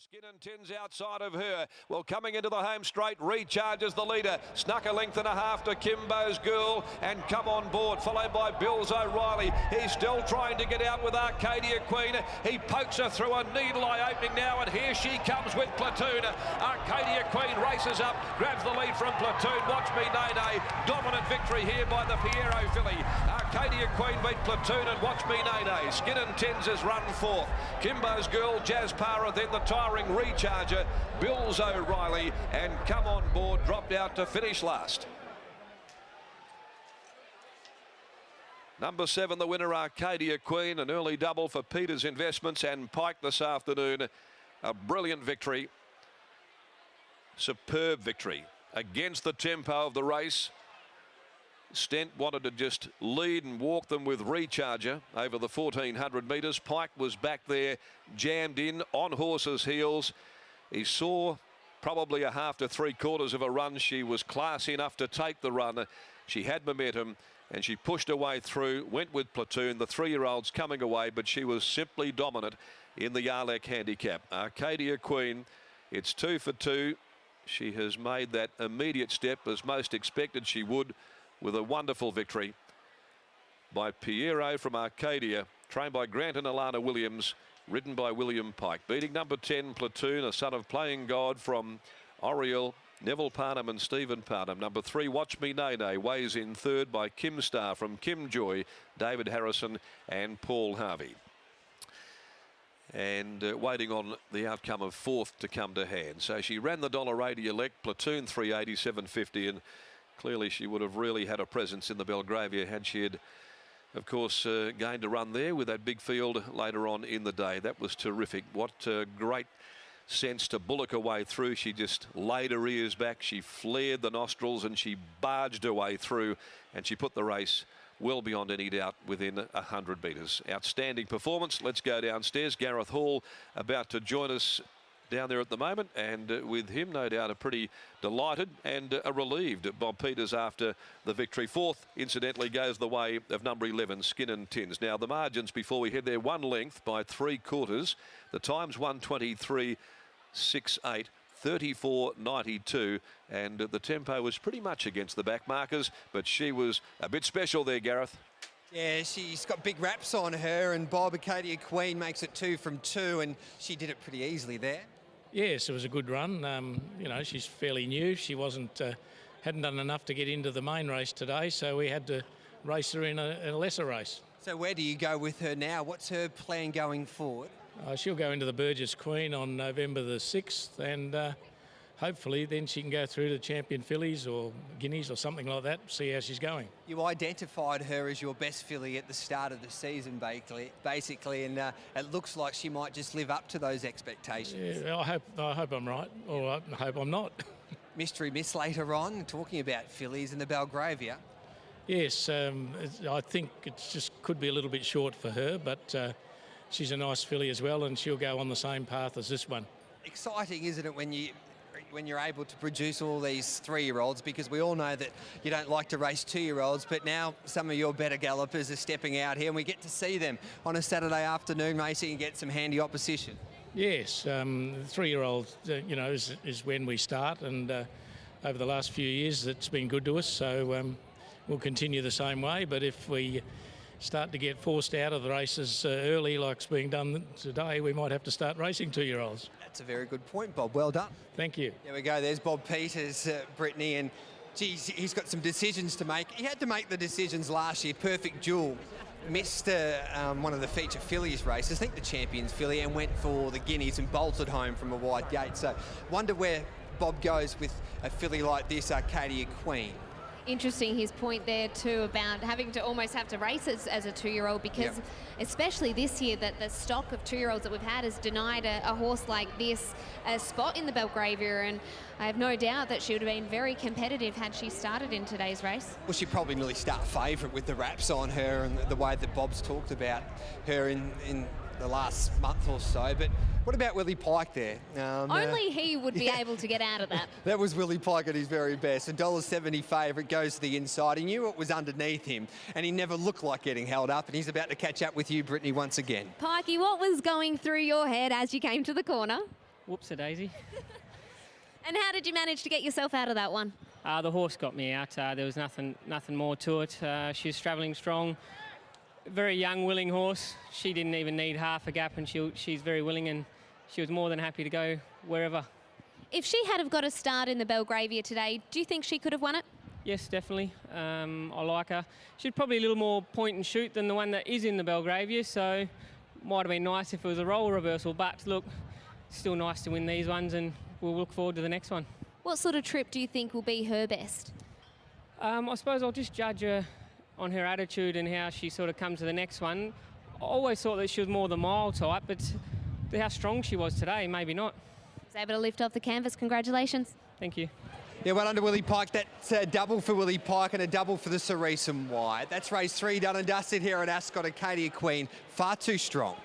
Skin and Tins outside of her. Well, coming into the home straight, recharges the leader. Snuck a length and a half to Kimbo's Girl and come on board, followed by Bills O'Reilly. He's still trying to get out with Arcadia Queen. He pokes her through a needle eye opening now, and here she comes with Platoon. Arcadia Queen races up, grabs the lead from Platoon. Watch Me Nene. Dominant victory here by the Piero filly. Arcadia Queen beat Platoon and Watch Me Nene. Skin and Tins has run fourth. Kimbo's Girl, Jazz Para, then the tiring Recharger, Bills O'Reilly, and Come On Board dropped out to finish last. Number 7, the winner, Arcadia Queen, an early double for Peters Investments and Pike this afternoon. A brilliant victory, superb victory against the tempo of the race. Stent wanted to just lead and walk them with Recharger over the 1400 metres. Pike was back there, jammed in on horse's heels. He saw probably a half to three quarters of a run. She was classy enough to take the run. She had momentum and she pushed her way through, went with Platoon, the 3-year-olds coming away, but she was simply dominant in the Yarlek handicap. Arcadia Queen, it's 2 for 2. She has made that immediate step as most expected she would, with a wonderful victory by Piero from Arcadia, trained by Grant and Alana Williams, ridden by William Pike. Beating number 10, Platoon, a son of Playing God from Oriel, Neville Parnham and Stephen Parnham. Number 3, Watch Me Nene, weighs in third by Kim Star from Kim Joy, David Harrison and Paul Harvey. And waiting on the outcome of fourth to come to hand. So she ran the $1.80 elect, Platoon 380, 750, and clearly she would have really had a presence in the Belgravia had she had, of course, gained a run there with that big field later on in the day. That was terrific. What great sense to bullock her way through. She just laid her ears back, she flared the nostrils and she barged her way through, and she put the race well beyond any doubt within 100 metres. Outstanding performance. Let's go downstairs. Gareth Hall about to join us down there at the moment, and with him no doubt a pretty delighted and a relieved Bob Peters after the victory. Fourth incidentally goes the way of number 11, Skin and Tins. Now the margins before we head there, 1 length by 3 quarters. The time's 1:23.68, 34.92, and the tempo was pretty much against the back markers, but she was a bit special there, Gareth. Yeah, she's got big wraps on her, and Bob, Arcadia Queen makes it 2 from 2, and she did it pretty easily there. Yes, it was a good run. You know, she's fairly new. She hadn't done enough to get into the main race today, so we had to race her in a lesser race. So where do you go with her now? What's her plan going forward? She'll go into the Burgess Queen on November the 6th, and hopefully then she can go through to Champion Fillies or Guineas or something like that, see how she's going. You identified her as your best filly at the start of the season, basically, and it looks like she might just live up to those expectations. Yeah, I hope I'm right, or I hope I'm not. Mystery Miss later on, talking about fillies in the Belgravia. Yes, I think it just could be a little bit short for her, but she's a nice filly as well, and she'll go on the same path as this one. Exciting, isn't it, when you're able to produce all these 3-year-olds, because we all know that you don't like to race 2-year-olds, but now some of your better gallopers are stepping out here and we get to see them on a Saturday afternoon racing and get some handy opposition. Yes, 3-year-olds, you know, is when we start, and over the last few years it's been good to us, so we'll continue the same way. But if we start to get forced out of the races early, like's being done today, we might have to start racing 2-year-olds. That's a very good point, Bob. Well done. Thank you. There we go. There's Bob Peters, Brittany, and geez, he's got some decisions to make. He had to make the decisions last year. Perfect Jewel missed one of the feature fillies races, I think the Champions filly, and went for the Guineas and bolted home from a wide gate. So wonder where Bob goes with a filly like this, Arcadia Queen. Interesting his point there too about having to almost have to race as a 2-year-old, because especially this year that the stock of 2-year-olds that we've had has denied a horse like this a spot in the Belgravia, and I have no doubt that she would have been very competitive had she started in today's race. Well, she'd probably nearly start favourite with the wraps on her and the way that Bob's talked about her in the last month or so. But what about Willie Pike there? Only he would be able to get out of that. That was Willie Pike at his very best. $1.70 favourite, goes to the inside. He knew what was underneath him, and he never looked like getting held up, and he's about to catch up with you, Brittany, once again. Pikey, what was going through your head as you came to the corner? Whoops-a-daisy. And how did you manage to get yourself out of that one? The horse got me out. There was nothing more to it. She was travelling strong. Very young, willing horse. She didn't even need half a gap, and she's very willing, and she was more than happy to go wherever. If she had have got a start in the Belgravia today, do you think she could have won it? Yes, definitely. I like her. She's probably a little more point and shoot than the one that is in the Belgravia, so might have been nice if it was a role reversal, but look, still nice to win these ones, and we'll look forward to the next one. What sort of trip do you think will be her best? I suppose I'll just judge her on her attitude and how she sort of comes to the next one. I always thought that she was more the mile type, but how strong she was today, maybe not. Was able to lift off the canvas. Congratulations. Thank you. Yeah, well done to Willie Pike. That's a double for Willie Pike and a double for the Cerise and White. That's race 3 done and dusted here at Ascot. Acadia Queen, far too strong.